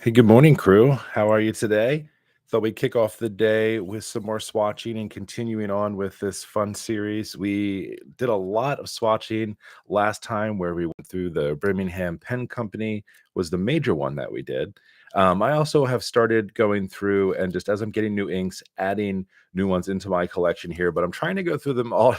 Hey, good morning, crew. How are you today? Thought we'd kick off the day with some more swatching and continuing on with this fun series. We did a lot of swatching last time where we went through the Birmingham Pen Company was the major one that we did. I also have started going through and just as I'm getting new inks, adding new ones into my collection here, but I'm trying to go through them all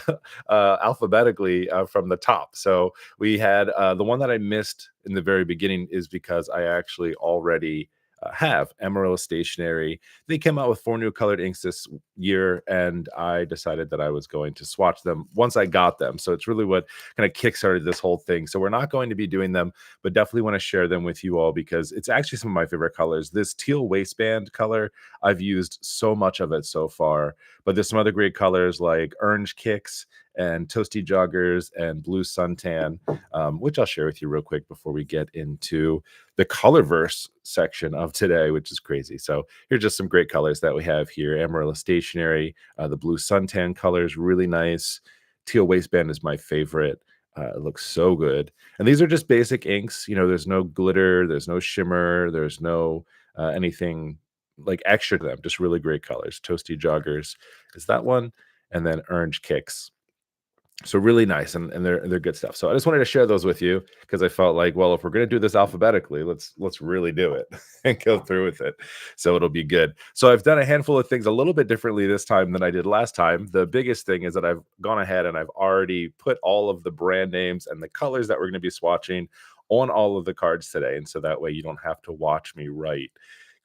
alphabetically from the top. So we had the one that I missed in the very beginning is because I actually already have Amarillo Stationery. They came out with four new colored inks this year, and I decided that I was going to swatch them once I got them. So it's really what kind of kickstarted this whole thing. So we're not going to be doing them, but definitely want to share them with you all because it's actually some of my favorite colors. This teal waistband color, I've used so much of it so far, but there's some other great colors like orange kicks and toasty joggers and blue suntan, which I'll share with you real quick before we get into the Colorverse section of today, which is crazy. So here's just some great colors that we have here. Amarillo Stationery, the blue suntan colors, really nice. Teal waistband is my favorite. It looks so good. And these are just basic inks. You know, there's no glitter, there's no shimmer, there's no anything like extra to them. Just really great colors. Toasty joggers is that one. And then orange kicks, so really nice, and they're good stuff. So I just wanted to share those with you because I felt like, well, if we're gonna do this alphabetically, let's really do it and go through with it. So it'll be good. So I've done a handful of things a little bit differently this time than I did last time. The biggest thing is that I've gone ahead and I've already put all of the brand names and the colors that we're gonna be swatching on all of the cards today. And so that way you don't have to watch me write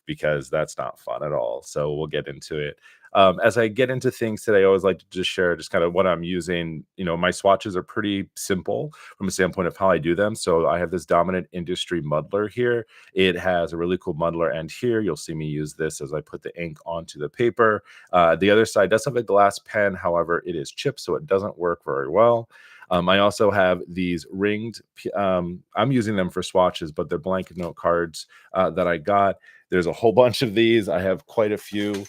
because that's not fun at all. So we'll get into it. As I get into things today, I always like to just share just kind of what I'm using. You know, my swatches are pretty simple from a standpoint of how I do them. So I have this Dominant Industry muddler here. It has a really cool muddler end here. You'll see me use this as I put the ink onto the paper. The other side does have a glass pen. However, it is chipped, so it doesn't work very well. I also have these ringed, I'm using them for swatches, but they're blanket note cards that I got. There's a whole bunch of these. I have quite a few.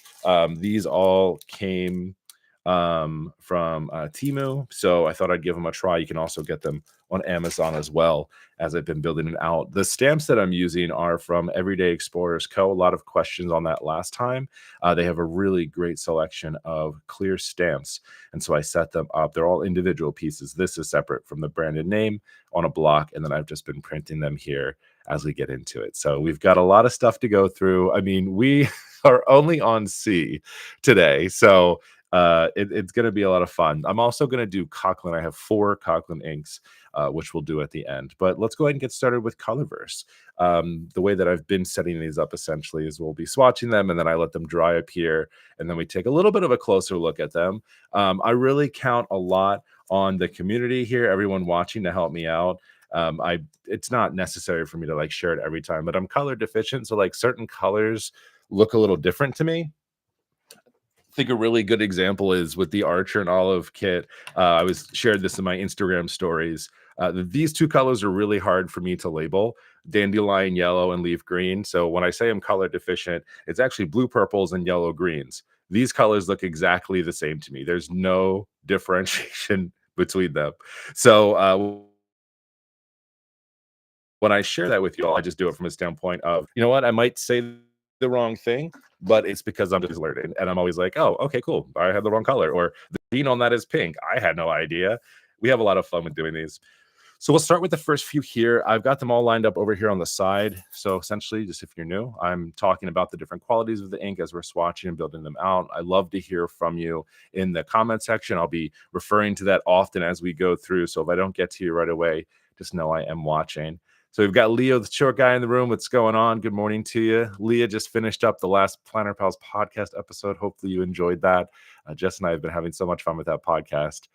These all came from Temu, so I thought I'd give them a try. You can also get them on Amazon as well as I've been building it out. The stamps that I'm using are from Everyday Explorers Co. A lot of questions on that last time. They have a really great selection of clear stamps, and so I set them up. They're all individual pieces. This is separate from the branded name on a block, and then I've just been printing them here as we get into it. So we've got a lot of stuff to go through. I mean, we are only on C today, so it's going to be a lot of fun. I'm also going to do Conklin. I have 4 Conklin inks, which we'll do at the end. But let's go ahead and get started with Colorverse. The way that I've been setting these up essentially is we'll be swatching them, and then I let them dry up here, and then we take a little bit of a closer look at them. I really count a lot on the community here, everyone watching to help me out. It's not necessary for me to like share it every time, but I'm color deficient, so like certain colors look a little different to me. I think a really good example is with the Archer and Olive kit. I was shared this in my Instagram stories. These two colors are really hard for me to label: dandelion yellow and leaf green. So when I say I'm color deficient, it's actually blue purples and yellow greens. These colors look exactly the same to me. There's no differentiation between them. So when I share that with you all, I just do it from a standpoint of, you know what, I might say the wrong thing, but it's because I'm just learning. And I'm always like, oh, okay, cool. I had the wrong color. Or the green on that is pink. I had no idea. We have a lot of fun with doing these. So we'll start with the first few here. I've got them all lined up over here on the side. So essentially, just if you're new, I'm talking about the different qualities of the ink as we're swatching and building them out. I love to hear from you in the comment section. I'll be referring to that often as we go through. So if I don't get to you right away, just know I am watching. So we've got Leo, the short guy in the room. What's going on? Good morning to you. Leah just finished up the last Planner Pals podcast episode. Hopefully you enjoyed that. Jess and I have been having so much fun with that podcast.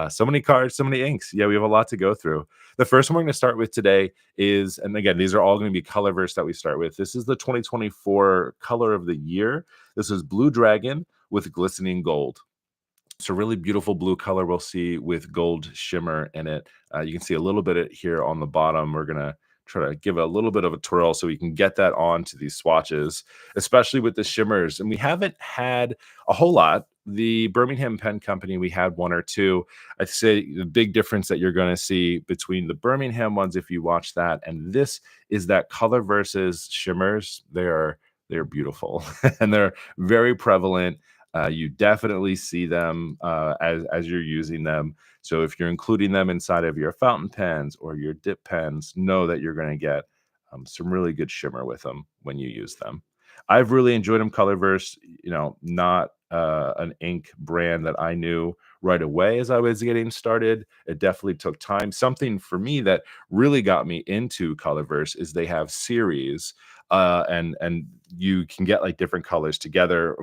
So many cards, so many inks. Yeah, we have a lot to go through. The first one we're going to start with today is, and again, these are all going to be Colorverse that we start with. This is the 2024 color of the year. This is Blue Dragon with glistening gold. It's a really beautiful blue color we'll see with gold shimmer in it. You can see a little bit here on the bottom. We're going to try to give it a little bit of a twirl so we can get that onto these swatches, especially with the shimmers. And we haven't had a whole lot. The Birmingham Pen Company, we had one or two. I'd say the big difference that you're going to see between the Birmingham ones, if you watch that, and this is that color versus shimmers. They're beautiful and they're very prevalent. You definitely see them as you're using them. So if you're including them inside of your fountain pens or your dip pens, know that you're going to get some really good shimmer with them when you use them. I've really enjoyed them. Colorverse, not an ink brand that I knew right away as I was getting started. It definitely took time. Something for me that really got me into Colorverse is they have series, and you can get like different colors together.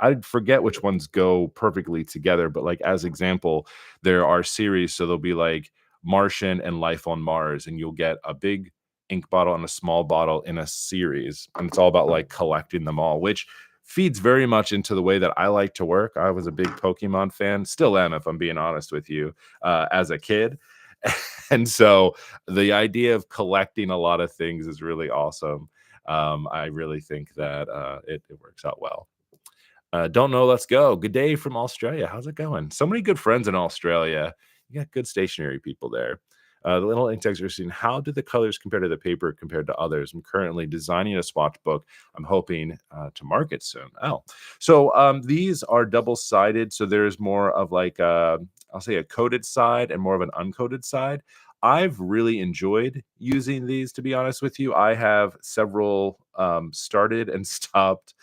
I forget which ones go perfectly together, but like as example, there are series, so there'll be like Martian and Life on Mars, and you'll get a big ink bottle and a small bottle in a series, and it's all about like collecting them all, which feeds very much into the way that I like to work. I was a big Pokemon fan, still am, if I'm being honest with you, as a kid. And so the idea of collecting a lot of things is really awesome. I really think that it works out well. Don't know. Let's go. Good day from Australia. How's it going? So many good friends in Australia. You got good stationery people there. The little ink text are saying, how do the colors compare to the paper compared to others? I'm currently designing a swatch book. I'm hoping to market soon. Oh, so these are double sided. So there's more of like I'll say a coated side and more of an uncoated side. I've really enjoyed using these, to be honest with you. I have several started and stopped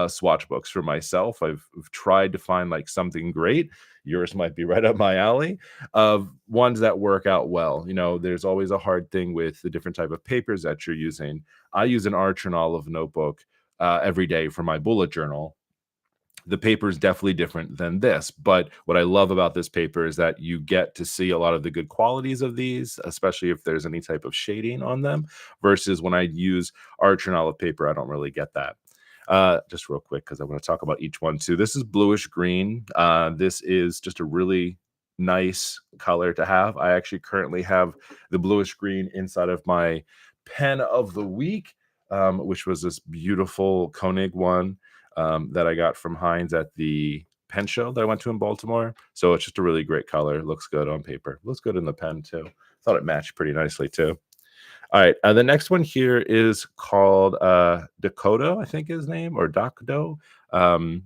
swatch books for myself. I've tried to find like something great. Yours might be right up my alley of ones that work out well. There's always a hard thing with the different type of papers that you're using. I use an Arch and Olive notebook every day for my bullet journal. The paper is definitely different than this, but what I love about this paper is that you get to see a lot of the good qualities of these, especially if there's any type of shading on them, versus when I use Arch and Olive paper, I don't really get that. Just real quick, because I want to talk about each one too. This is bluish green. This is just a really nice color to have. I actually currently have the bluish green inside of my pen of the week, which was this beautiful Koenig one that I got from Heinz at the pen show that I went to in Baltimore. So it's just a really great color. Looks good on paper. Looks good in the pen too. Thought it matched pretty nicely too. All right, the next one here is called Dakota, I think his name, or Dakdo.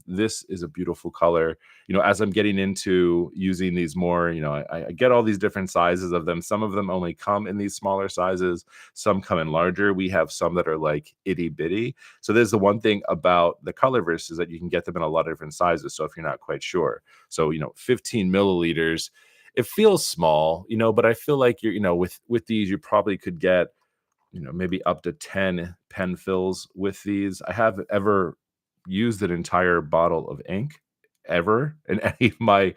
This is a beautiful color. As I'm getting into using these more, I get all these different sizes of them. Some of them only come in these smaller sizes. Some come in larger. We have some that are like itty bitty. So there's the one thing about the Colorverse is that you can get them in a lot of different sizes. So if you're not quite sure, so 15 milliliters, it feels small, but I feel like with these, you probably could get, maybe up to 10 pen fills with these. I haven't ever used an entire bottle of ink ever in any of my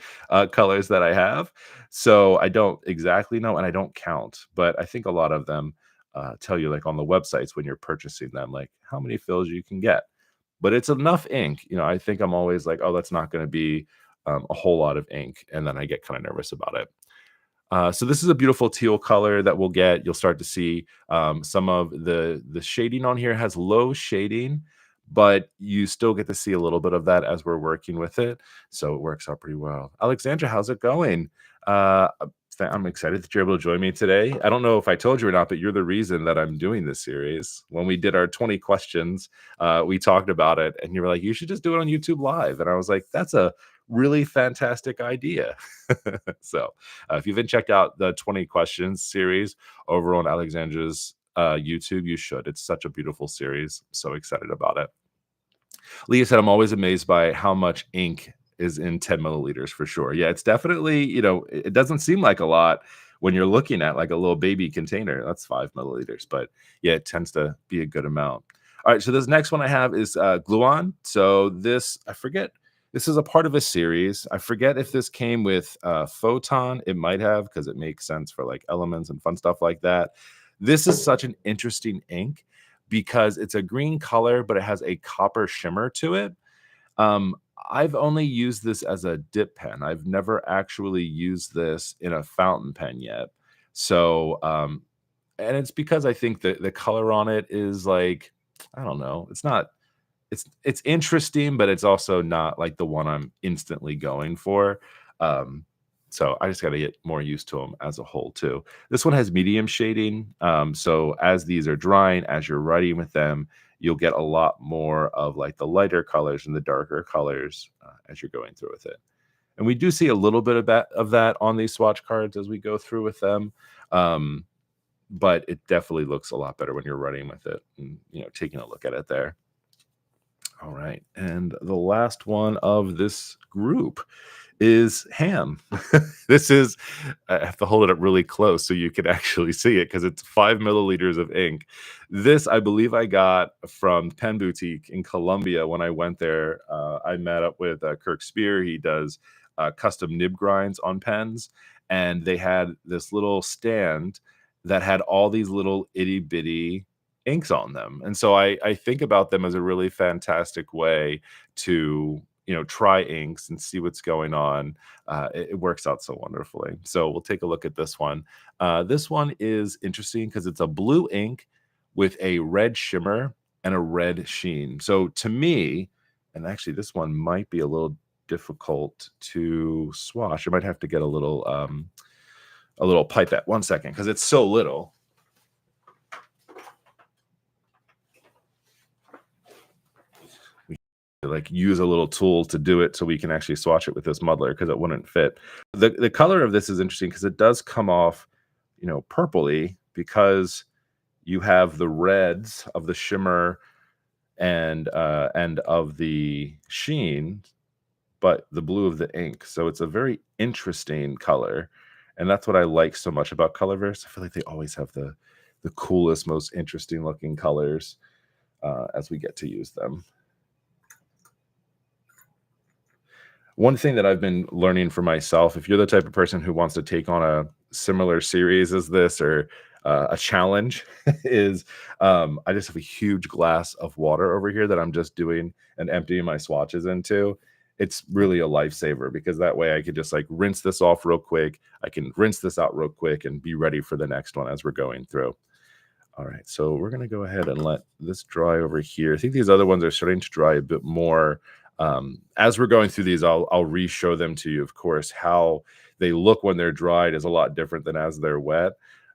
colors that I have. So I don't exactly know, and I don't count, but I think a lot of them tell you like on the websites when you're purchasing them, like how many fills you can get. But it's enough ink. I think I'm always like, oh, that's not going to be a whole lot of ink. And then I get kind of nervous about it. So this is a beautiful teal color that we'll get. You'll start to see some of the shading on here has low shading, but you still get to see a little bit of that as we're working with it. So it works out pretty well. Alexandra, how's it going? I'm excited that you're able to join me today. I don't know if I told you or not, but you're the reason that I'm doing this series. When we did our 20 questions, we talked about it, and you were like, you should just do it on YouTube Live. And I was like, that's a really fantastic idea. So if you haven't checked out the 20 questions series over on Alexandra's YouTube, you should. It's such a beautiful series. I'm so excited about it. Leah said, I'm always amazed by how much ink is in 10 milliliters for sure. Yeah, it's definitely, it doesn't seem like a lot when you're looking at like a little baby container. That's 5 milliliters, but yeah, it tends to be a good amount. All right, so this next one I have is Gluon. So this, I forget, this is a part of a series. I forget if this came with Photon. It might have, because it makes sense for like elements and fun stuff like that. This is such an interesting ink because it's a green color, but it has a copper shimmer to it. I've only used this as a dip pen. I've never actually used this in a fountain pen yet. So and it's because I think the color on it is like, I don't know, it's interesting, but it's also not like the one I'm instantly going for. Um, so I just got to get more used to them as a whole too. This one has medium shading. So as these are drying, as you're writing with them, you'll get a lot more of like the lighter colors and the darker colors as you're going through with it. And we do see a little bit of that on these swatch cards as we go through with them. Um, but it definitely looks a lot better when you're writing with it and, taking a look at it there. All right. And the last one of this group is ham. This is, I have to hold it up really close so you can actually see it because it's 5 milliliters of ink. This, I believe, I got from Pen Boutique in Colombia when I went there. I met up with Kirk Spear. He does custom nib grinds on pens. And they had this little stand that had all these little itty bitty inks on them. And so I think about them as a really fantastic way to, try inks and see what's going on. It works out so wonderfully. So we'll take a look at this one. This one is interesting because it's a blue ink with a red shimmer and a red sheen. So to me, and actually this one might be a little difficult to swatch. I might have to get a little pipette. 1 second, because it's so little. Like use a little tool to do it so we can actually swatch it with this muddler because it wouldn't fit. The color of this is interesting because it does come off, purpley because you have the reds of the shimmer and of the sheen, but the blue of the ink. So it's a very interesting color. And that's what I like so much about Colorverse. I feel like they always have the coolest, most interesting looking colors as we get to use them. One thing that I've been learning for myself, if you're the type of person who wants to take on a similar series as this or a challenge, is I just have a huge glass of water over here that I'm just doing and emptying my swatches into. It's really a lifesaver because that way I could just like rinse this off real quick. I can rinse this out real quick and be ready for the next one as we're going through. All right, so we're going to go ahead and let this dry over here. I think these other ones are starting to dry a bit more. As we're going through these, I'll re-show them to you. Of course, how they look when they're dried is a lot different than as they're wet.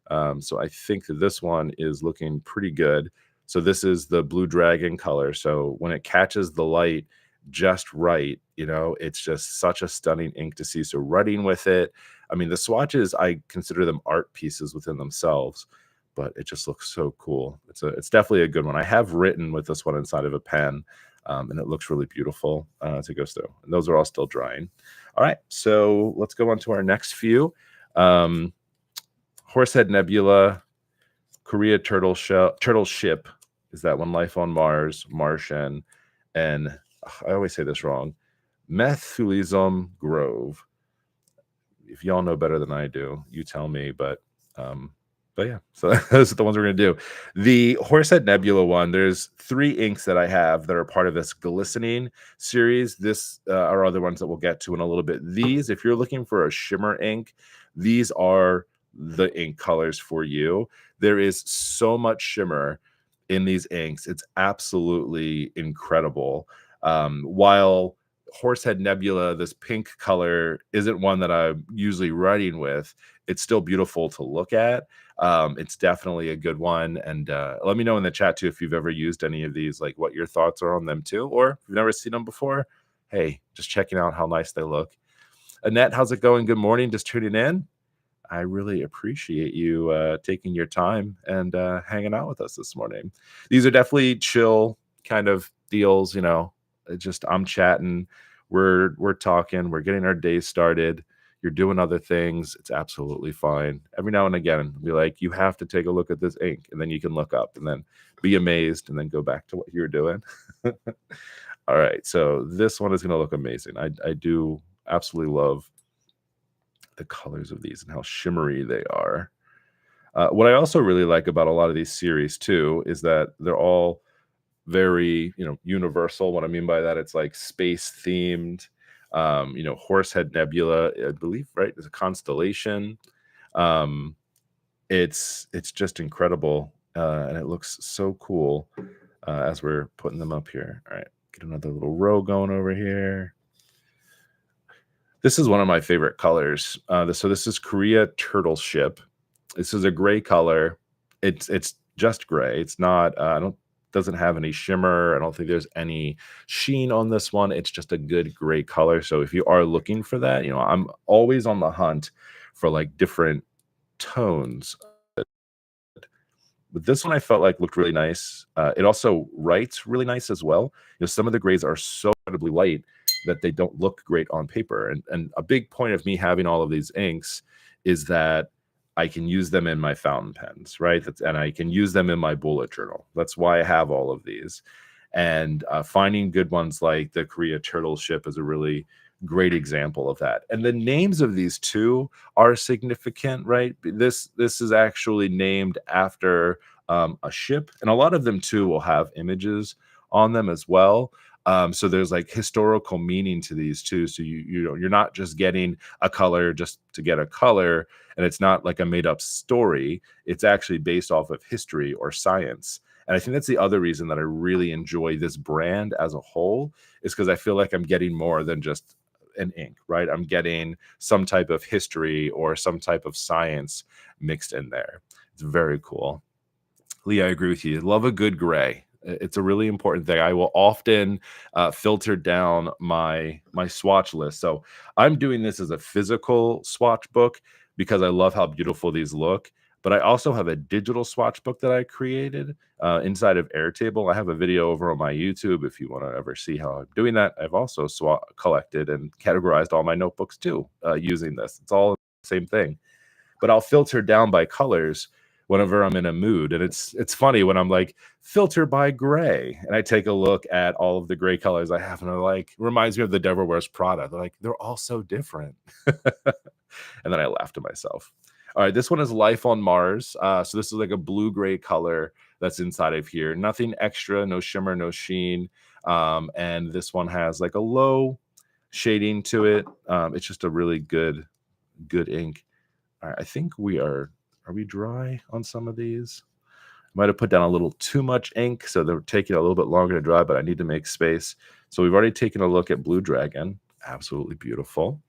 So I think that this one is looking pretty good. So this is the Blue Dragon color. So when it catches the light just right, it's just such a stunning ink to see. So writing with it, I mean, the swatches, I consider them art pieces within themselves, but it just looks so cool. It's definitely a good one. I have written with this one inside of a pen, and it looks really beautiful as it goes through. And those are all still drying. All right, so let's go on to our next few. Horsehead Nebula, Korea Turtle Ship is that one. Life on Mars, Martian, and I always say this wrong. Methulism Grove. If y'all know better than I do, you tell me. But yeah, so those are the ones we're going to do. The Horsehead Nebula one, there's 3 inks that I have that are part of this glistening series. This are other ones that we'll get to in a little bit. These, if you're looking for a shimmer ink, these are the ink colors for you. There is so much shimmer in these inks. It's absolutely incredible. While Horsehead Nebula, this pink color, isn't one that I'm usually writing with, it's still beautiful to look at. It's definitely a good one. And let me know in the chat too if you've ever used any of these, like what your thoughts are on them too, or if you've never seen them before. Hey, just checking out how nice they look. Annette, how's it going? Good morning. Just tuning in. I really appreciate you taking your time and hanging out with us this morning. These are definitely chill kind of deals, just I'm chatting, we're talking, we're getting our day started. You're doing other things. It's absolutely fine. Every now and again, be like, you have to take a look at this ink, and then you can look up and then be amazed and then go back to what you were doing. All right. So this one is going to look amazing. I do absolutely love the colors of these and how shimmery they are. What I also really like about a lot of these series too is that they're all very, universal. What I mean by that, it's like space themed. Horsehead Nebula, I believe, right, is a constellation. It's just incredible, and it looks so cool, as we're putting them up here. All right, get another little row going over here. This is one of my favorite colors. So this is Korea Turtle Ship. This is a gray color. It's just gray. It's not. I don't. Doesn't have any shimmer. I don't think there's any sheen on this one. It's just a good gray color. So if you are looking for that, I'm always on the hunt for like different tones. But this one I felt like looked really nice. It also writes really nice as well. Some of the grays are so incredibly light that they don't look great on paper. And a big point of me having all of these inks is that I can use them in my fountain pens, right? And I can use them in my bullet journal. That's why I have all of these. And finding good ones like the Korea Turtle Ship is a really great example of that. And the names of these two are significant, right? This is actually named after a ship, and a lot of them too will have images on them as well. So there's like historical meaning to these too. So you're not just getting a color just to get a color, and it's not like a made up story. It's actually based off of history or science. And I think that's the other reason that I really enjoy this brand as a whole, is because I feel like I'm getting more than just an ink, right? I'm getting some type of history or some type of science mixed in there. It's very cool. Lee, I agree with you. Love a good gray. It's a really important thing. I will often filter down my swatch list. So I'm doing this as a physical swatch book because I love how beautiful these look. But I also have a digital swatch book that I created inside of Airtable. I have a video over on my YouTube if you want to ever see how I'm doing that. I've also collected and categorized all my notebooks too using this. It's all the same thing. But I'll filter down by colors whenever I'm in a mood. And it's funny when I'm like, filter by gray. And I take a look at all of the gray colors I have, and I'm like, reminds me of the Devil Wears Prada. They're like, they're all so different. And then I laugh to myself. All right, this one is Life on Mars. So this is like a blue-gray color that's inside of here. Nothing extra, no shimmer, no sheen. And this one has like a low shading to it. It's just a really good ink. All right, I think are we dry on some of these? Might have put down a little too much ink, so they're taking a little bit longer to dry, but I need to make space. So we've already taken a look at Blue Dragon. Absolutely beautiful.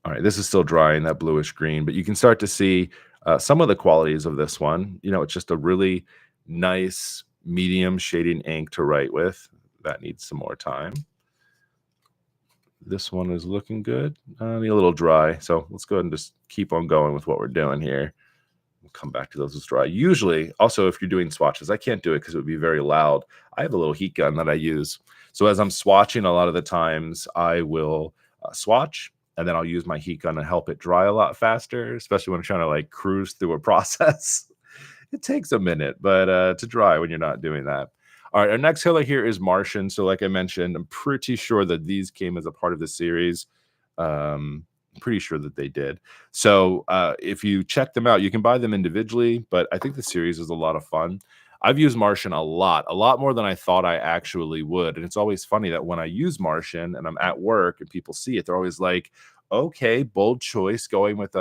All right, this is still drying, that bluish green, but you can start to see some of the qualities of this one. It's just a really nice medium shading ink to write with. That needs some more time. This one is looking good. Need a little dry, so let's go ahead and just keep on going with what we're doing here. We'll come back to those as dry. Usually, also, if you're doing swatches, I can't do it because it would be very loud. I have a little heat gun that I use. So as I'm swatching, a lot of the times I will swatch, and then I'll use my heat gun to help it dry a lot faster, especially when I'm trying to like cruise through a process. It takes a minute, but to dry when you're not doing that. All right, our next color here is Martian. So like I mentioned, I'm pretty sure that these came as a part of the series. Pretty sure that they did. So if you check them out, you can buy them individually, but I think the series is a lot of fun. I've used Martian a lot more than I thought I actually would. And it's always funny that when I use Martian and I'm at work and people see it, they're always like, okay, bold choice going with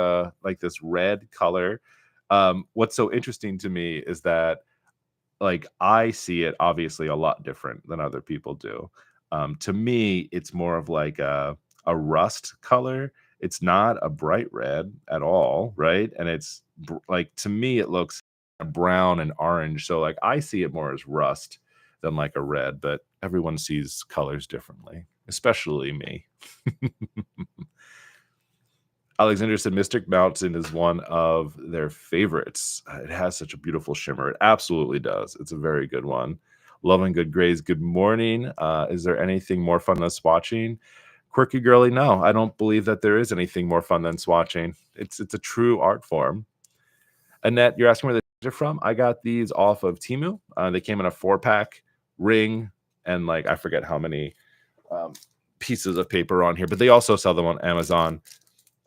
like this red color. What's so interesting to me is that like I see it obviously a lot different than other people do. To me, it's more of like a rust color. It's not a bright red at all, right? And it's like to me, it looks brown and orange. So like I see it more as rust than like a red, but everyone sees colors differently, especially me. Alexander said Mystic Mountain is one of their favorites. It has such a beautiful shimmer. It absolutely does. It's a very good one. Loving good grays. Good morning. Is there anything more fun than swatching? Quirky girly, no. I don't believe that there is anything more fun than swatching. It's a true art form. Annette, you're asking where they're from? I got these off of Temu. They came in a 4-pack ring and like I forget how many pieces of paper on here, but they also sell them on Amazon.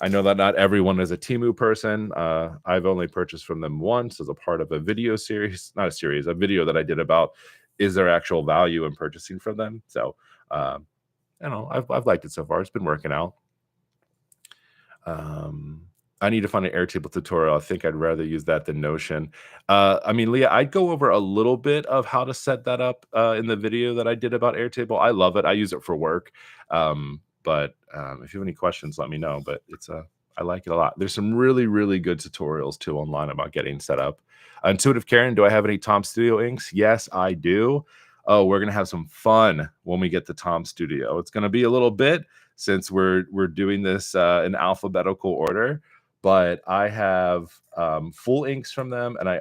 I know that not everyone is a Temu person. I've only purchased from them once as a part of a video series, not a series, a video that I did about is there actual value in purchasing from them. So, I've liked it so far. It's been working out. I need to find an Airtable tutorial. I think I'd rather use that than Notion. I mean, Leah, I'd go over a little bit of how to set that up in the video that I did about Airtable. I love it. I use it for work. But if you have any questions, let me know. But I like it a lot. There's some really, really good tutorials too online about getting set up. Intuitive Karen, do I have any Tom Studio inks? Yes, I do. Oh, we're gonna have some fun when we get to Tom Studio. It's gonna be a little bit since we're doing this in alphabetical order, but I have full inks from them, and I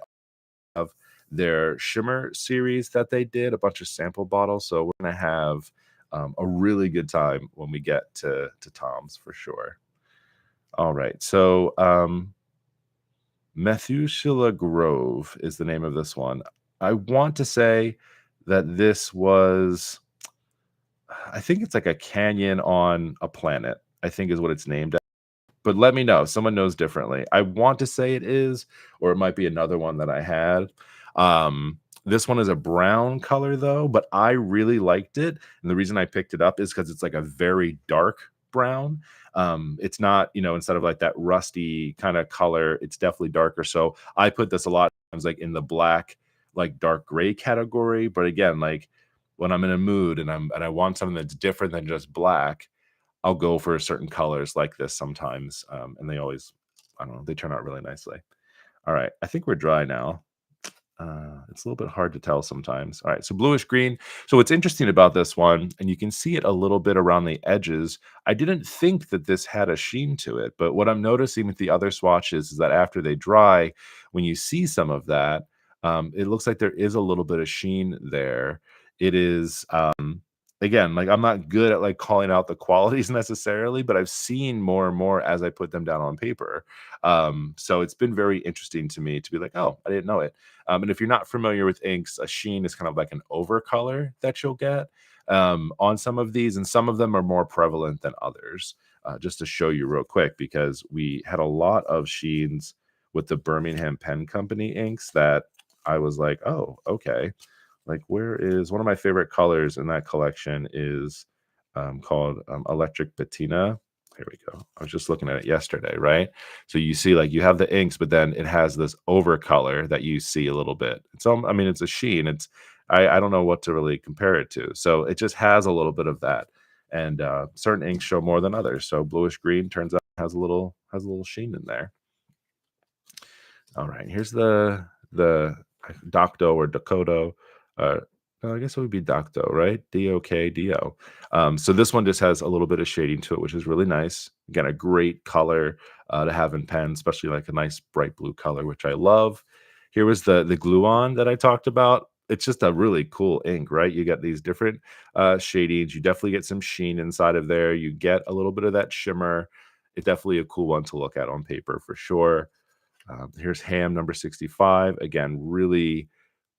have their shimmer series that they did, a bunch of sample bottles. So we're gonna have a really good time when we get to Tom's for sure. All right, so Methuselah Grove is the name of this one. I want to say that this was, I think it's like a canyon on a planet, I think is what it's named, but let me know if someone knows differently. I want to say it is, or it might be another one that I had. This one is a brown color though, but I really liked it. And the reason I picked it up is because it's like a very dark brown. It's not, instead of like that rusty kind of color, it's definitely darker. So I put this a lot of times like in the black, like dark gray category. But again, like when I'm in a mood and I want something that's different than just black, I'll go for certain colors like this sometimes, and they always, I don't know, they turn out really nicely. All right, I think we're dry now. It's a little bit hard to tell sometimes. All right, so bluish green. So what's interesting about this one, and you can see it a little bit around the edges. I didn't think that this had a sheen to it, but what I'm noticing with the other swatches is that after they dry, when you see some of that, it looks like there is a little bit of sheen there. It is again, like I'm not good at like calling out the qualities necessarily, but I've seen more and more as I put them down on paper. So it's been very interesting to me to be like, oh, I didn't know it. And if you're not familiar with inks, a sheen is kind of like an over color that you'll get on some of these, and some of them are more prevalent than others. Just to show you real quick, because we had a lot of sheens with the Birmingham Pen Company inks that I was like, oh, okay. Like, where is one of my favorite colors in that collection is called Electric Patina. Here we go. I was just looking at it yesterday, right? So you see, like, you have the inks, but then it has this over color that you see a little bit. So, I mean, it's a sheen. I don't know what to really compare it to. So it just has a little bit of that. And certain inks show more than others. So bluish green turns out has a little sheen in there. All right, here's the Docto or Dakoto. No, I guess it would be Docto, right? Dokdo. So this one just has a little bit of shading to it, which is really nice. Again, a great color to have in pen, especially like a nice bright blue color, which I love. Here was the glue-on that I talked about. It's just a really cool ink, right? You get these different shadings. You definitely get some sheen inside of there. You get a little bit of that shimmer. It's definitely a cool one to look at on paper for sure. Here's Ham number 65. Again, really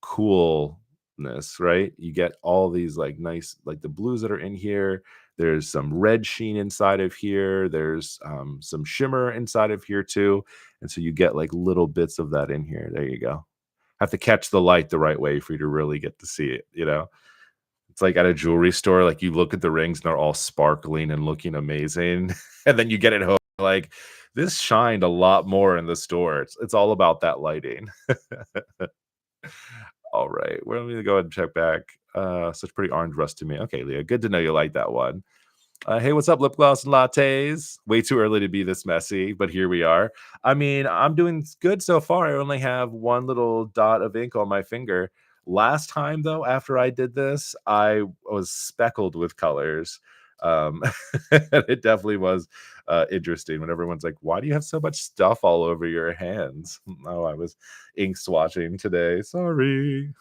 coolness, right? You get all these like nice, like the blues that are in here. There's some red sheen inside of here. There's some shimmer inside of here too. And so you get like little bits of that in here. There you go. Have to catch the light the right way for you to really get to see it. It's like at a jewelry store, like you look at the rings and they're all sparkling and looking amazing. And then you get it home, like this shined a lot more in the store. It's all about that lighting. All right. Well, let me go ahead and check back. Such pretty orange rust to me. Okay, Leah. Good to know you like that one. Hey, what's up, lip gloss and lattes? Way too early to be this messy, but here we are. I mean, I'm doing good so far. I only have one little dot of ink on my finger. Last time, though, after I did this, I was speckled with colors. Um, it definitely was interesting when everyone's like, "Why do you have so much stuff all over your hands?" Oh, I was ink swatching today. Sorry.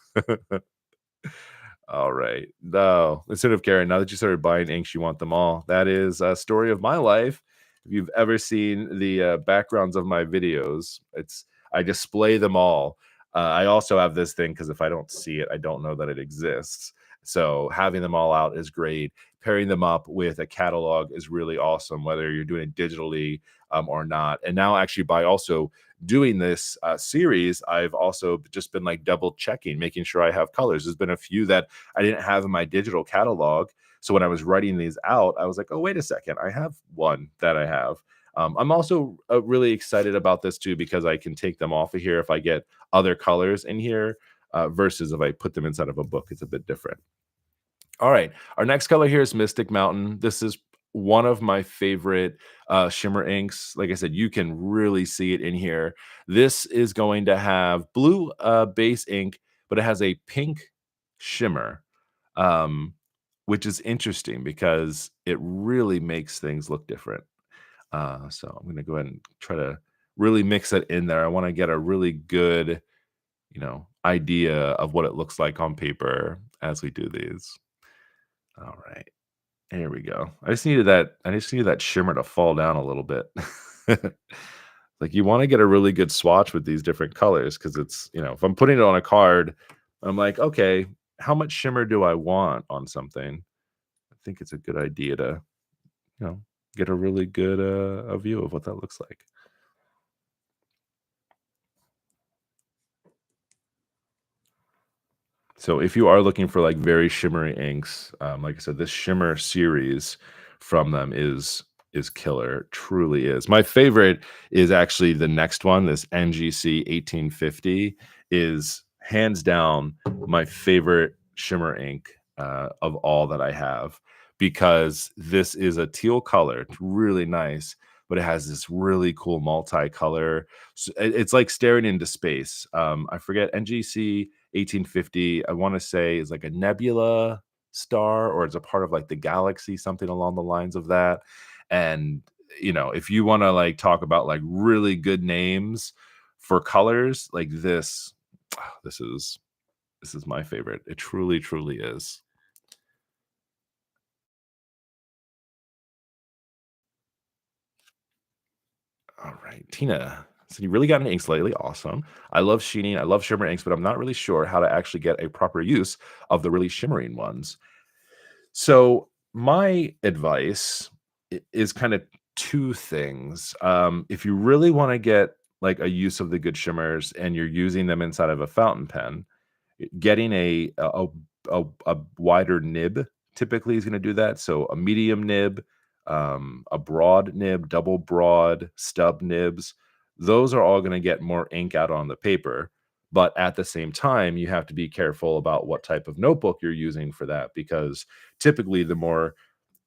All right. No, instead of Karen, now that you started buying inks, you want them all. That is a story of my life. If you've ever seen the backgrounds of my videos, I display them all. I also have this thing because if I don't see it, I don't know that it exists. So having them all out is great. Pairing them up with a catalog is really awesome, whether you're doing it digitally or not. And now, actually, by also doing this series, I've also just been like double checking, making sure I have colors. There's been a few that I didn't have in my digital catalog. So when I was writing these out, I was like, oh, wait a second, I have one that I have. I'm also really excited about this too because I can take them off of here if I get other colors in here versus if I put them inside of a book. It's a bit different. All right. Our next color here is Mystic Mountain. This is one of my favorite shimmer inks. Like I said, you can really see it in here. This is going to have blue base ink, but it has a pink shimmer, um, which is interesting because it really makes things look different. So I'm going to go ahead and try to really mix it in there. I want to get a really good, idea of what it looks like on paper as we do these. All right. There we go. I just needed that shimmer to fall down a little bit. Like you want to get a really good swatch with these different colors because if I'm putting it on a card, I'm like, okay, how much shimmer do I want on something? I think it's a good idea to, you know, get a really good a view of what that looks like. So if you are looking for like very shimmery inks, like I said, this shimmer series from them is killer. Truly is. My favorite is actually the next one. This NGC 1850 is hands down my favorite shimmer ink of all that I have because this is a teal color. It's really nice, but it has this really cool multicolor. It's like staring into space. I forget NGC 1850, I want to say is like a nebula star or it's a part of like the galaxy, something along the lines of that. And if you want to like talk about like really good names for colors, like this, this is my favorite. It truly, truly is. All right, Tina. So you really got an inks lately. Awesome. I love sheening. I love shimmer inks, but I'm not really sure how to actually get a proper use of the really shimmering ones. So my advice is kind of two things. If you really want to get like a use of the good shimmers and you're using them inside of a fountain pen, getting a wider nib typically is going to do that. So a medium nib, a broad nib, double broad stub nibs, those are all going to get more ink out on the paper. But at the same time, you have to be careful about what type of notebook you're using for that because typically the more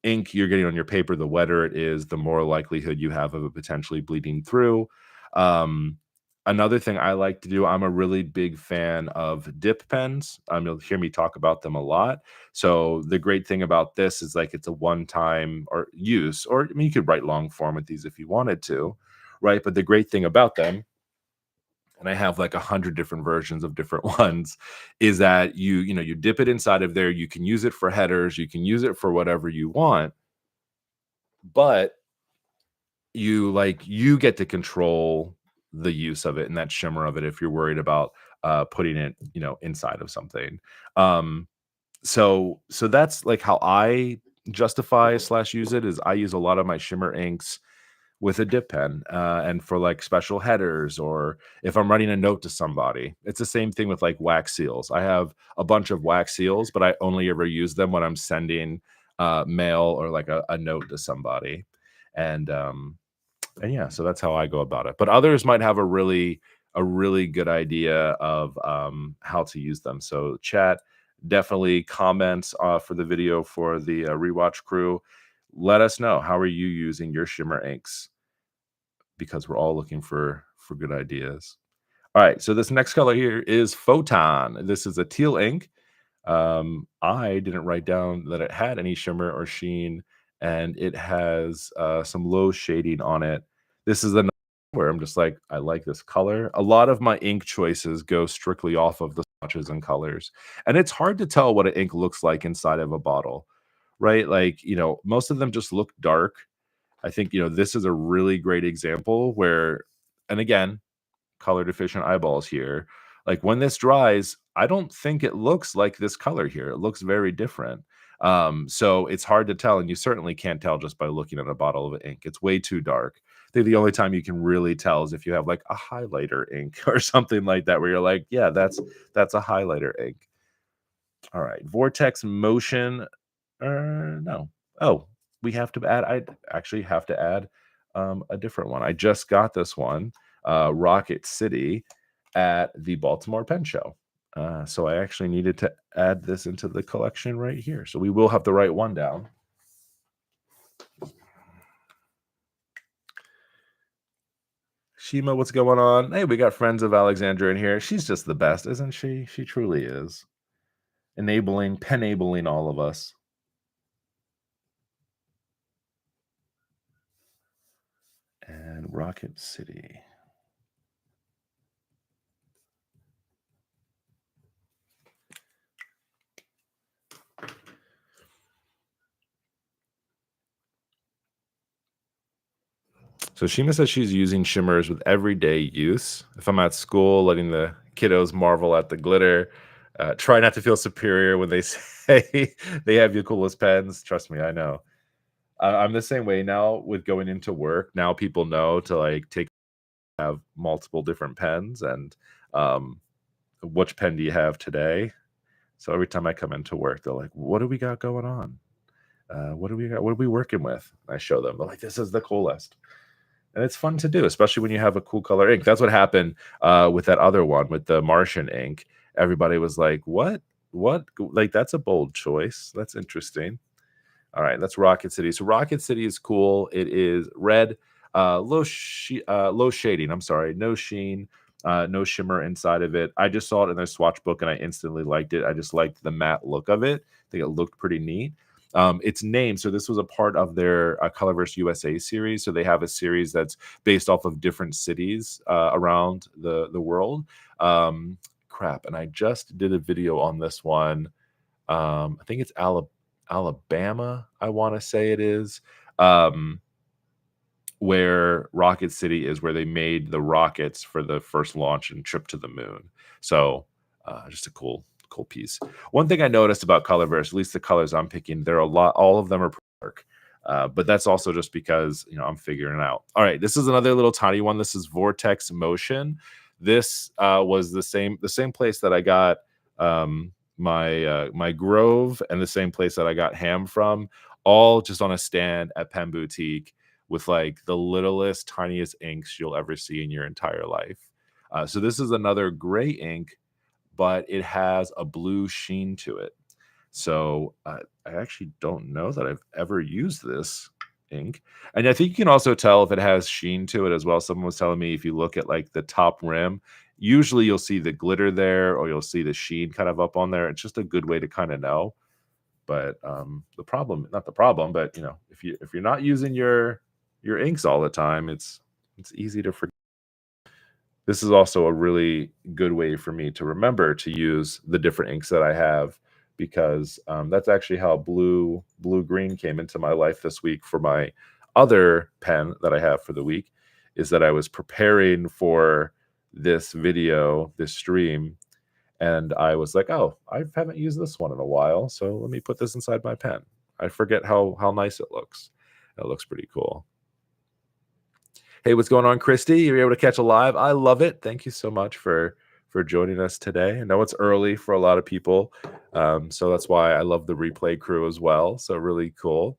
ink you're getting on your paper, the wetter it is, the more likelihood you have of it potentially bleeding through. Um, Another thing I like to do, I'm a really big fan of dip pens. You'll hear me talk about them a lot. So the great thing about this is like it's a one-time or use, or I mean, you could write long form with these if you wanted to, right? But the great thing about them, and I have like 100 different versions of different ones, is that you dip it inside of there. You can use it for headers, you can use it for whatever you want, but you get to control the use of it and that shimmer of it if you're worried about putting it inside of something. Um so so that's like how I justify slash use it is I use a lot of my shimmer inks with a dip pen and for like special headers or if I'm writing a note to somebody. It's the same thing with like wax seals. I have a bunch of wax seals, but I only ever use them when I'm sending mail or like a note to somebody. And yeah, so that's how I go about it. But others might have a really good idea of how to use them. So chat, definitely comments for the video for the rewatch crew. Let us know, how are you using your shimmer inks because we're all looking for good ideas. All right, so this next color here is Photon. This is a teal ink. I didn't write down that it had any shimmer or sheen, and it has some low shading on it. This is the where I'm just like, I like this color. A lot of my ink choices go strictly off of the swatches and colors, and it's hard to tell what an ink looks like inside of a bottle, right? Like, most of them just look dark. I think, this is a really great example where, and again, color deficient eyeballs here. Like when this dries, I don't think it looks like this color here. It looks very different. So it's hard to tell, and you certainly can't tell just by looking at a bottle of ink. It's way too dark. I think the only time you can really tell is if you have like a highlighter ink or something like that, where you're like, yeah, that's a highlighter ink. All right, vortex motion. No. Oh, we have to add. I actually have to add a different one. I just got this one, Rocket City, at the Baltimore Pen Show. So I actually needed to add this into the collection right here. So we will have to write one down. Shima, what's going on? Hey, we got friends of Alexandra in here. She's just the best, isn't she? She truly is. Penabling all of us. And Rocket City. So Shima says she's using shimmers with everyday use. If I'm at school, letting the kiddos marvel at the glitter. Try not to feel superior when they say they have your coolest pens. Trust me, I know. I'm the same way now with going into work. Now people know to like have multiple different pens and which pen do you have today? So every time I come into work, they're like, "What do we got going on? What do we got? What are we working with?" I show them. They're like, "This is the coolest." And it's fun to do, especially when you have a cool color ink. That's what happened with that other one with the Martian ink. Everybody was like, "What? What? Like that's a bold choice. That's interesting." All right, that's Rocket City. So Rocket City is cool. It is red, low shading. I'm sorry, no sheen, no shimmer inside of it. I just saw it in their swatch book and I instantly liked it. I just liked the matte look of it. I think it looked pretty neat. It's named, so this was a part of their Colorverse USA series. So they have a series that's based off of different cities around the world. Crap, and I just did a video on this one. I think it's Alabama, I want to say it is, where Rocket City is, where they made the rockets for the first launch and trip to the moon. So just a cool piece. One thing I noticed about Colorverse, at least the colors I'm picking, they're all of them are dark. But that's also just because I'm figuring it out. All right, this is another little tiny one. This is Vortex Motion. This was the same place that I got my Grove, and the same place that I got Ham from, all just on a stand at Pen Boutique with like the littlest, tiniest inks you'll ever see in your entire life. So this is another gray ink, but it has a blue sheen to it. So I actually don't know that I've ever used this ink. And I think you can also tell if it has sheen to it as well. Someone was telling me if you look at like the top rim, usually you'll see the glitter there or you'll see the sheen kind of up on there. It's just a good way to kind of know. But the problem, not the problem, but if you're not using your inks all the time, it's easy to forget. This is also a really good way for me to remember to use the different inks that I have, because that's actually how blue green came into my life this week for my other pen that I have for the week. Is that I was preparing for this video, this stream, and I was like, oh, I haven't used this one in a while, so let me put this inside my pen. I forget how nice it looks. It looks pretty cool. Hey, what's going on, Christy? You're able to catch a live. I love it. Thank you so much for joining us today. I know it's early for a lot of people, so that's why I love the replay crew as well. So really cool.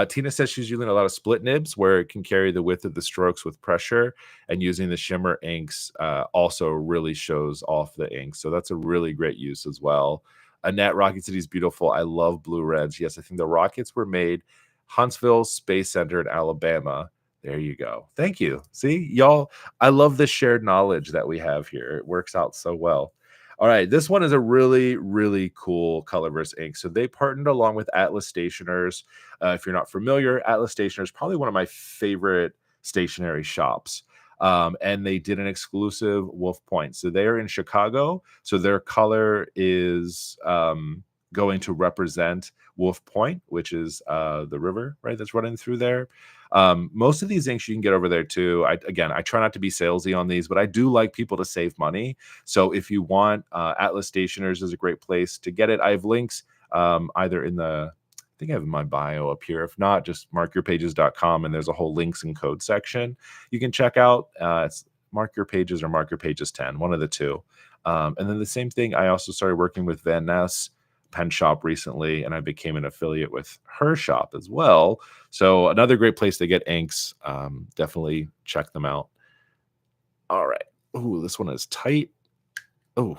Tina says she's using a lot of split nibs where it can carry the width of the strokes with pressure, and using the shimmer inks also really shows off the ink. So that's a really great use as well. Annette, Rocket City is beautiful. I love blue reds. Yes, I think the rockets were made Huntsville Space Center in Alabama. There you go. Thank you. See, y'all, I love the shared knowledge that we have here. It works out so well. All right, this one is a really, really cool Colorverse ink. So they partnered along with Atlas Stationers. If you're not familiar, Atlas Stationers is probably one of my favorite stationery shops. And they did an exclusive Wolf Point. So they're in Chicago. So their color is going to represent Wolf Point, which is the river, right, that's running through there. Most of these inks you can get over there too. I try not to be salesy on these, but I do like people to save money. So if you want, Atlas Stationers is a great place to get it. I have links either in the, I think I have in my bio up here. If not, just markyourpages.com, and there's a whole links and code section you can check out. It's Mark Your Pages or Mark Your Pages 10, one of the two. And then the same thing, I also started working with Van Ness pen shop recently, and I became an affiliate with her shop as well. So another great place to get inks. Definitely check them out. All right. Ooh, this one is tight. Oh,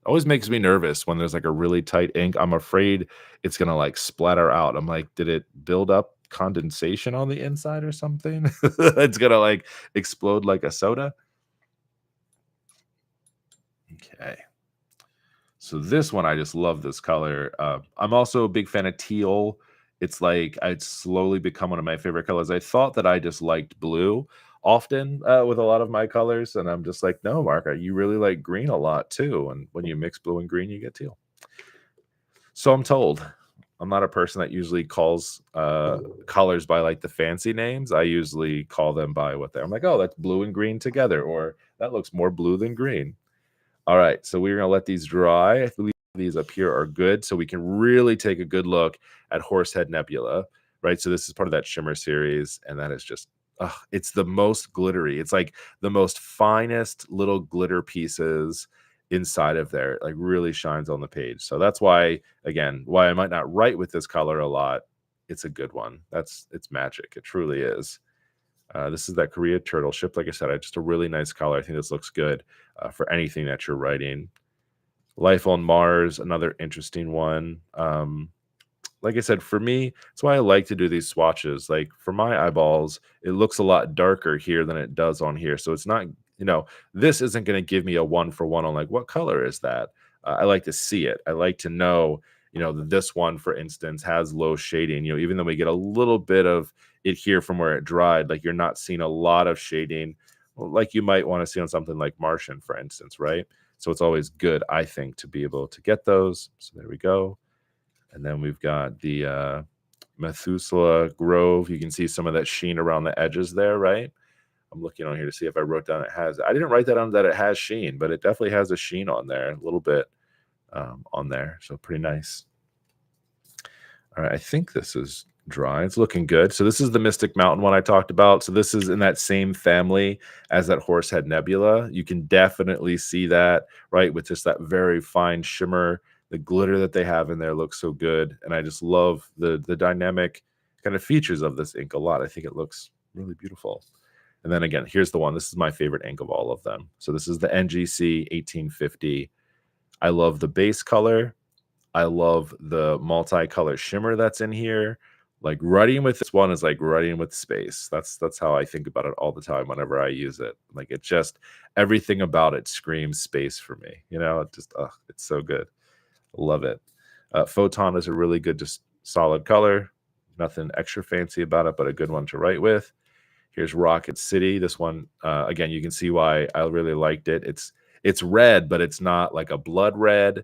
always makes me nervous when there's like a really tight ink. I'm afraid it's gonna like splatter out. I'm like, did it build up condensation on the inside or something? It's gonna like explode like a soda. Okay. So this one, I just love this color. I'm also a big fan of teal. It's like it's slowly become one of my favorite colors. I thought that I just liked blue often with a lot of my colors, and I'm just like, no, Mark, you really like green a lot too. And when you mix blue and green, you get teal. So I'm told. I'm not a person that usually calls colors by like the fancy names. I usually call them by what they're. I'm like, oh, that's blue and green together, or that looks more blue than green. All right, so we're gonna let these dry. I believe these up here are good, so we can really take a good look at Horsehead Nebula, right? So this is part of that shimmer series, and that is just, it's the most glittery. It's like the most finest little glitter pieces inside of there. It like really shines on the page. So that's why, again, why I might not write with this color a lot. It's a good one. It's magic. It truly is. This is that Korea turtle ship. Like I said, just a really nice color. I think this looks good for anything that you're writing. Life on Mars, another interesting one. Like I said, for me, that's why I like to do these swatches. Like for my eyeballs, it looks a lot darker here than it does on here. So it's not, this isn't going to give me a one for one on like, what color is that? I like to see it. I like to know, that this one, for instance, has low shading. Even though we get a little bit of it here from where it dried, like you're not seeing a lot of shading like you might want to see on something like Martian, for instance, right? So it's always good, I think, to be able to get those. So there we go. And then we've got the Methuselah Grove. You can see some of that sheen around the edges there, right? I'm looking on here to see if I wrote down it has. I didn't write that on that it has sheen, but it definitely has a sheen on there, a little bit on there. So pretty nice. All right, I think this is dry. It's looking good. So this is the Mystic Mountain one I talked about. So this is in that same family as that Horsehead Nebula. You can definitely see that, right, with just that very fine shimmer. The glitter that they have in there looks so good, and I just love the dynamic kind of features of this ink a lot. I think it looks really beautiful. And then again, here's the one. This is my favorite ink of all of them. So this is the NGC 1850. I love the base color. I love the multicolor shimmer that's in here. Like writing with this one is like writing with space. That's how I think about it all the time whenever I use it. Like it just everything about it screams space for me. It just it's so good. Love it. Photon is a really good, just solid color. Nothing extra fancy about it, but a good one to write with. Here's Rocket City. This one, again, you can see why I really liked it. It's red, but it's not like a blood red.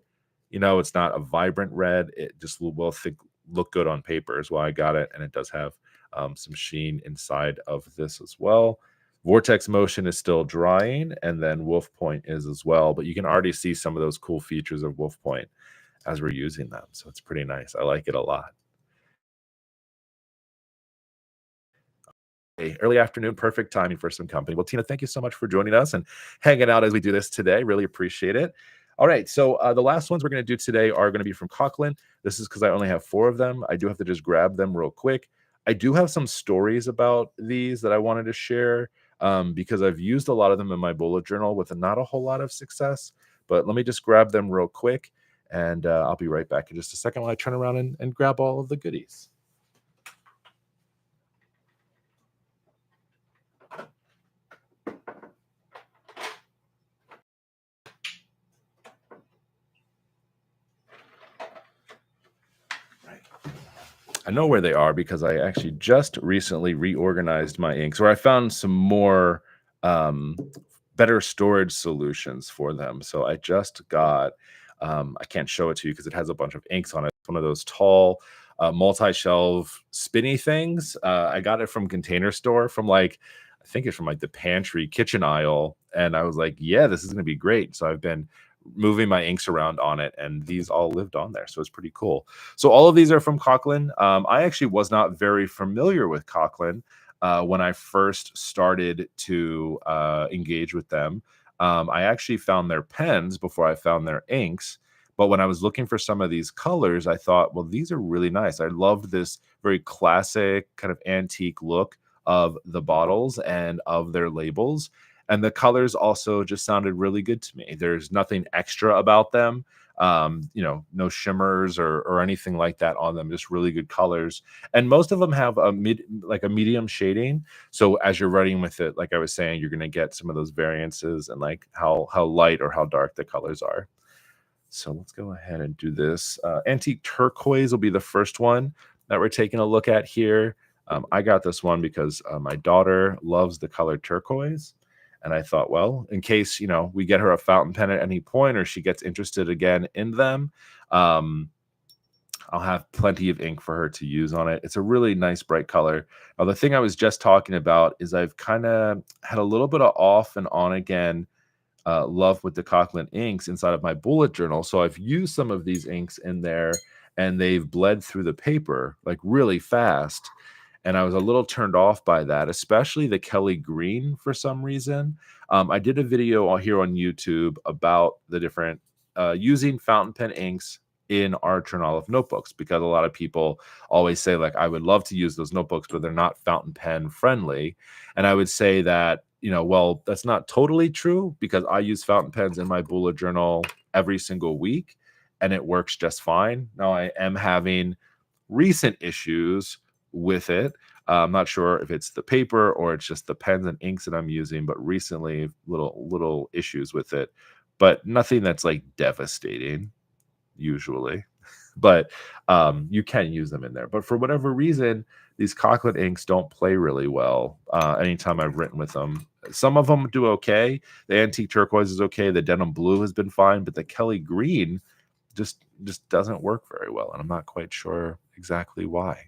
It's not a vibrant red. It just will look good on paper is why I got it. And it does have some sheen inside of this as well. Vortex Motion is still drying, and then Wolf Point is as well. But you can already see some of those cool features of Wolf Point as we're using them. So it's pretty nice. I like it a lot. Hey, early afternoon, perfect timing for some company. Well, Tina, thank you so much for joining us and hanging out as we do this today. Really appreciate it. All right, so the last ones we're going to do today are going to be from Coughlin. This is because I only have 4 of them. I do have to just grab them real quick. I do have some stories about these that I wanted to share because I've used a lot of them in my bullet journal with not a whole lot of success. But let me just grab them real quick, and I'll be right back in just a second while I turn around and grab all of the goodies. I know where they are because I actually just recently reorganized my inks, or I found some more better storage solutions for them. So I just got, I can't show it to you because it has a bunch of inks on it. It's one of those tall, multi-shelf spinny things. I got it from Container Store from I think it's from the pantry kitchen aisle. And I was like, yeah, this is going to be great. So I've been moving my inks around on it, and these all lived on there. So it's pretty cool. So all of these are from Coughlin. I actually was not very familiar with Coughlin when I first started to engage with them. I actually found their pens before I found their inks. But when I was looking for some of these colors, I thought, well, these are really nice. I loved this very classic kind of antique look of the bottles and of their labels. And the colors also just sounded really good to me. There's nothing extra about them. No shimmers or anything like that on them, just really good colors. And most of them have a medium shading. So as you're writing with it, like I was saying, you're going to get some of those variances and like how light or how dark the colors are. So let's go ahead and do this. Antique turquoise will be the first one that we're taking a look at here. I got this one because my daughter loves the color turquoise. And I thought, well, in case, we get her a fountain pen at any point or she gets interested again in them, um, I'll have plenty of ink for her to use on it. It's a really nice bright color. Now, the thing I was just talking about is I've kind of had a little bit of off and on again love with the Cockland inks inside of my bullet journal. So I've used some of these inks in there and they've bled through the paper like really fast. And I was a little turned off by that, especially the Kelly green for some reason. I did a video here on YouTube about the different using fountain pen inks in our Chernolive notebooks, because a lot of people always say like, I would love to use those notebooks, but they're not fountain pen friendly. And I would say that, well, that's not totally true, because I use fountain pens in my bullet journal every single week and it works just fine. Now I am having recent issues with it. I'm not sure if it's the paper or it's just the pens and inks that I'm using, but recently little issues with it, but nothing that's like devastating usually. But you can use them in there. But for whatever reason, these Cockland inks don't play really well anytime I've written with them. Some of them do okay. The antique turquoise is okay. The denim blue has been fine, but the Kelly green just doesn't work very well, and I'm not quite sure exactly why.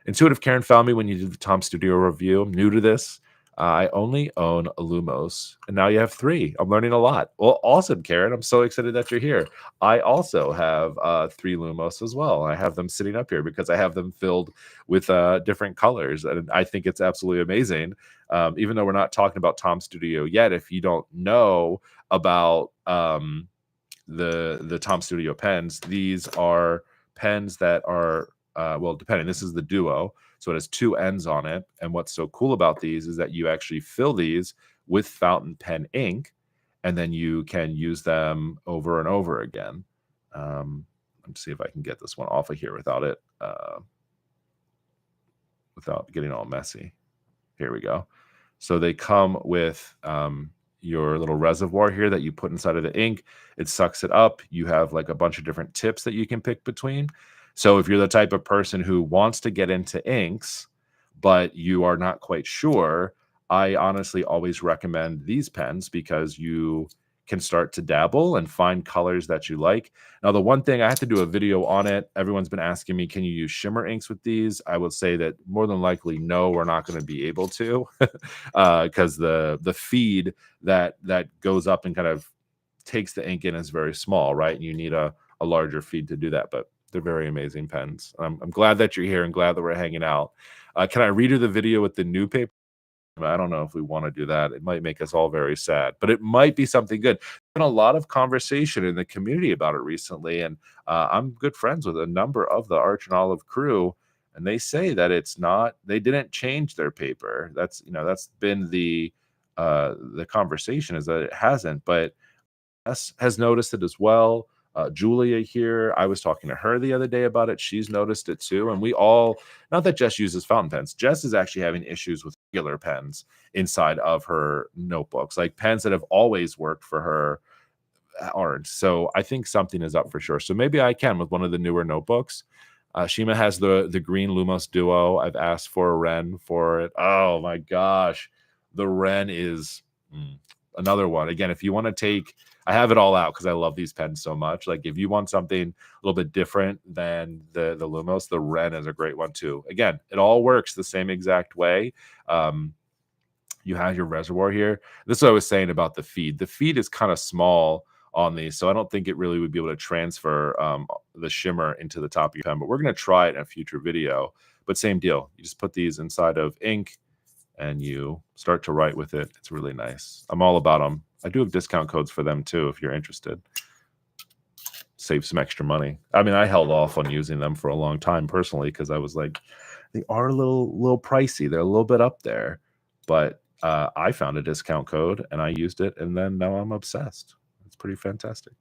Intuitive Karen found me when you did the Tom Studio review. I'm new to this. I only own a Lumos, and now you have 3. I'm learning a lot. Well, awesome, Karen. I'm so excited that you're here. I also have 3 Lumos as well. I have them sitting up here because I have them filled with different colors, and I think it's absolutely amazing. Even though we're not talking about Tom Studio yet, if you don't know about the Tom Studio pens, these are pens that are depending. This is the Duo, so it has 2 ends on it. And what's so cool about these is that you actually fill these with fountain pen ink, and then you can use them over and over again. Let's see if I can get this one off of here without getting all messy. Here we go. So they come with your little reservoir here that you put inside of the ink. It sucks it up. You have like a bunch of different tips that you can pick between. So if you're the type of person who wants to get into inks, but you are not quite sure, I honestly always recommend these pens because you can start to dabble and find colors that you like. Now, the one thing I have to do a video on it, everyone's been asking me, can you use shimmer inks with these? I will say that more than likely, no, we're not going to be able to because the feed that goes up and kind of takes the ink in is very small, right? And you need a larger feed to do that, but they're very amazing pens. I'm glad that you're here and glad that we're hanging out. Can I redo the video with the new paper? I don't know if we want to do that. It might make us all very sad, but it might be something good. There's been a lot of conversation in the community about it recently, and I'm good friends with a number of the Arch and Olive crew, and they say that it's not. They didn't change their paper. That's been the conversation, is that it hasn't, but has noticed it as well. Julia here, I was talking to her the other day about it. She's noticed it too. And we all, not that Jess uses fountain pens, Jess is actually having issues with regular pens inside of her notebooks, like pens that have always worked for her aren't. So I think something is up for sure. So maybe I can with one of the newer notebooks. Shima has the green Lumos Duo. I've asked for a Ren for it. Oh my gosh. The Ren is another one. Again, if you want to take, I have it all out because I love these pens so much. Like if you want something a little bit different than the Lumos, the Ren is a great one too. Again, it all works the same exact way. You have your reservoir here. This is what I was saying about the feed. The feed is kind of small on these, so I don't think it really would be able to transfer the shimmer into the top of your pen, but we're going to try it in a future video. But same deal. You just put these inside of ink and you start to write with it. It's really nice. I'm all about them. I do have discount codes for them too, if you're interested. save some extra money. I mean, I held off on using them for a long time personally because I was like, they are a little pricey. They're a little bit up there, but I found a discount code and I used it, and then now I'm obsessed. It's pretty fantastic.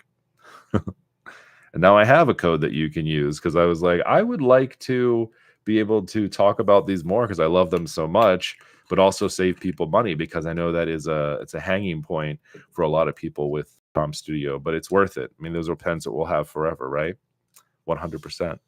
And now I have a code that you can use because I was like, I would like to be able to talk about these more because I love them so much, but also save people money because I know that it's a hanging point for a lot of people with Tom Studio, but it's worth it. I mean, those are pens that we'll have forever, right? 100%.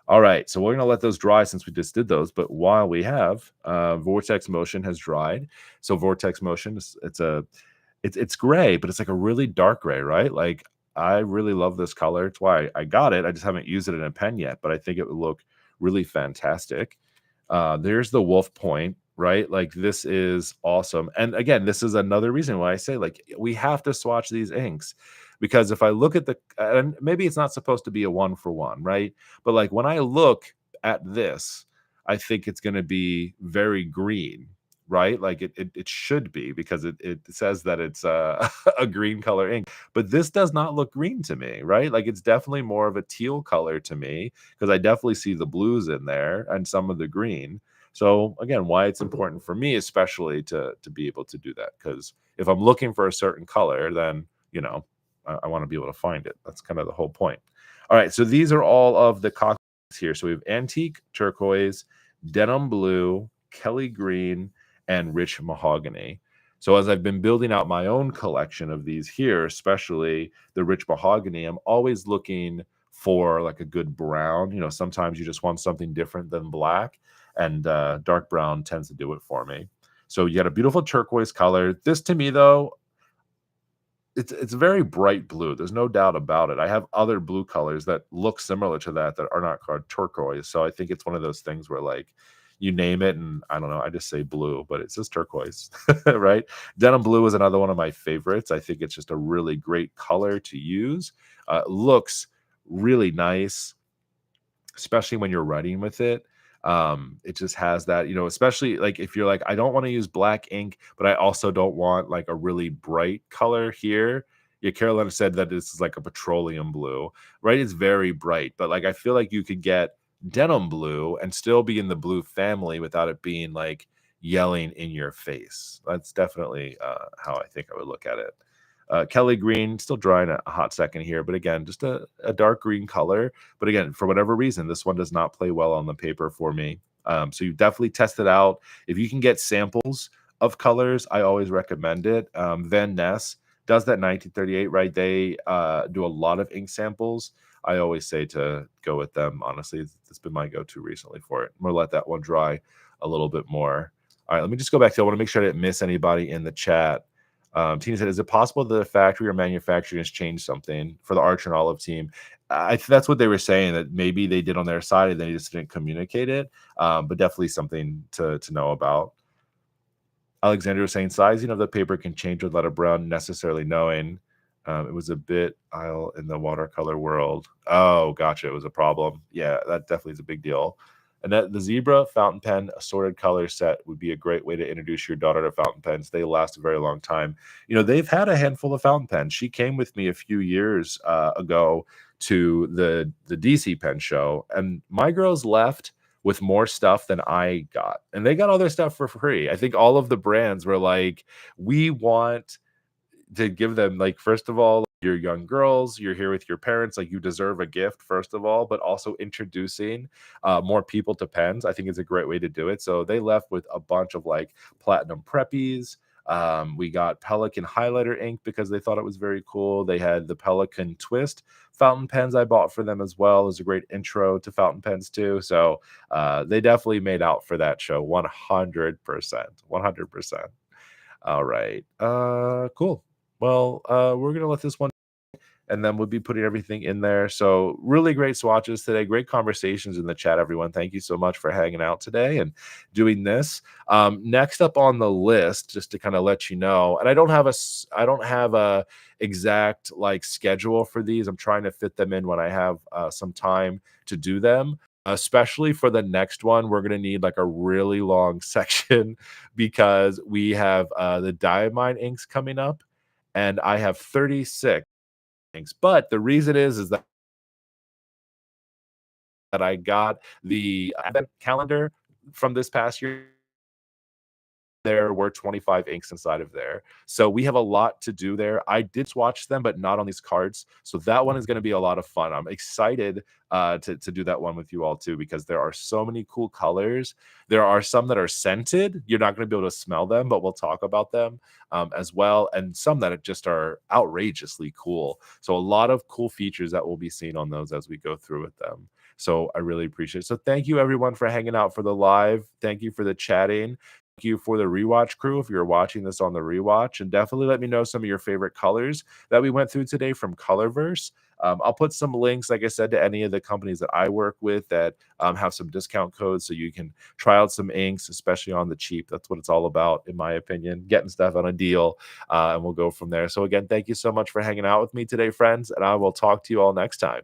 All right, so we're gonna let those dry since we just did those. But while we have, Vortex Motion has dried. So Vortex Motion, it's gray, but it's like a really dark gray, right? Like I really love this color. It's why I got it. I just haven't used it in a pen yet, but I think it would look really fantastic. There's the Wolf Point, right? Like this is awesome. And again, this is another reason why I say like we have to swatch these inks because if I look at the and maybe it's not supposed to be a one for one, right? But like when I look at this, I think it's going to be very green, right? Like it should be because it says that it's a green color ink, but this does not look green to me, right? Like it's definitely more of a teal color to me because I definitely see the blues in there and some of the green. So again, why it's important for me, especially to be able to do that, because if I'm looking for a certain color, then you know I want to be able to find it. That's kind of the whole point. All right, so these are all of the cocktails here. So we have antique turquoise, denim blue, Kelly green, and rich mahogany. So as I've been building out my own collection of these here, especially the rich mahogany, I'm always looking for like a good brown. You know, sometimes you just want something different than black, and dark brown tends to do it for me. So you got a beautiful turquoise color. This to me though, it's very bright blue. There's no doubt about it. I have other blue colors that look similar to that that are not called turquoise. So I think it's one of those things where like you name it and I don't know, I just say blue, but it says turquoise, right? Denim blue is another one of my favorites. I think it's just a really great color to use. Looks really nice, especially when you're writing with it. It just has that, you know, especially like if you're like, I don't want to use black ink, but I also don't want like a really bright color here. Yeah, Carolina said that this is like a petroleum blue, right? It's very bright, but like I feel like you could get denim blue and still be in the blue family without it being like yelling in your face. That's definitely how I think I would look at it. Kelly green, still drying a hot second here, but again, just a dark green color. But again, for whatever reason, this one does not play well on the paper for me. So you definitely test it out. If you can get samples of colors, I always recommend it. Van Ness does that 1938, right? They do a lot of ink samples. I always say to go with them. Honestly, it's been my go-to recently for it. I'm gonna let that one dry a little bit more. All right, let me just go back to. I want to make sure I didn't miss anybody in the chat. Tina said, "Is it possible that the factory or manufacturing has changed something for the Arch and Olive team?" That's what they were saying, that maybe they did on their side and they just didn't communicate it. But definitely something to know about. Alexander was saying sizing of the paper can change without a brown necessarily knowing. It was a bit aisle in the watercolor world. Oh, gotcha. It was a problem. Yeah, that definitely is a big deal. And that the zebra fountain pen assorted color set would be a great way to introduce your daughter to fountain pens. They last a very long time. You know, they've had a handful of fountain pens. She came with me a few years ago to the DC pen show, and my girls left with more stuff than I got. And they got all their stuff for free. I think all of the brands were like, we want to give them, like, first of all, you're young girls, you're here with your parents, like you deserve a gift, first of all, but also introducing more people to pens. I think it's a great way to do it. So they left with a bunch of like platinum preppies. We got Pelican highlighter ink because they thought it was very cool. They had the Pelican twist fountain pens I bought for them as well. It was a great intro to fountain pens too. So they definitely made out for that show 100%. 100%. All right. Cool. Well, we're gonna let this one, and then we'll be putting everything in there. So really great swatches today. Great conversations in the chat, everyone. Thank you so much for hanging out today and doing this. Next up on the list, just to kind of let you know, and I don't have a exact like schedule for these. I'm trying to fit them in when I have some time to do them. Especially for the next one, we're gonna need like a really long section because we have the diamine inks coming up, and I have 36 inks. But the reason is that that I got the advent calendar from this past year. There were 25 inks inside of there. So we have a lot to do there. I did swatch them, but not on these cards. So that one is going to be a lot of fun. I'm excited to do that one with you all too, because there are so many cool colors. There are some that are scented. You're not going to be able to smell them, but we'll talk about them as well. And some that just are outrageously cool. So a lot of cool features that will be seen on those as we go through with them. So I really appreciate it. So thank you everyone for hanging out for the live. Thank you for the chatting. Thank you for the rewatch crew if you're watching this on the rewatch, and definitely let me know some of your favorite colors that we went through today from Colorverse. I'll put some links, like I said, to any of the companies that I work with that have some discount codes so you can try out some inks, especially on the cheap. That's what it's all about, in my opinion, getting stuff on a deal, and we'll go from there. So again, thank you so much for hanging out with me today, friends, and I will talk to you all next time.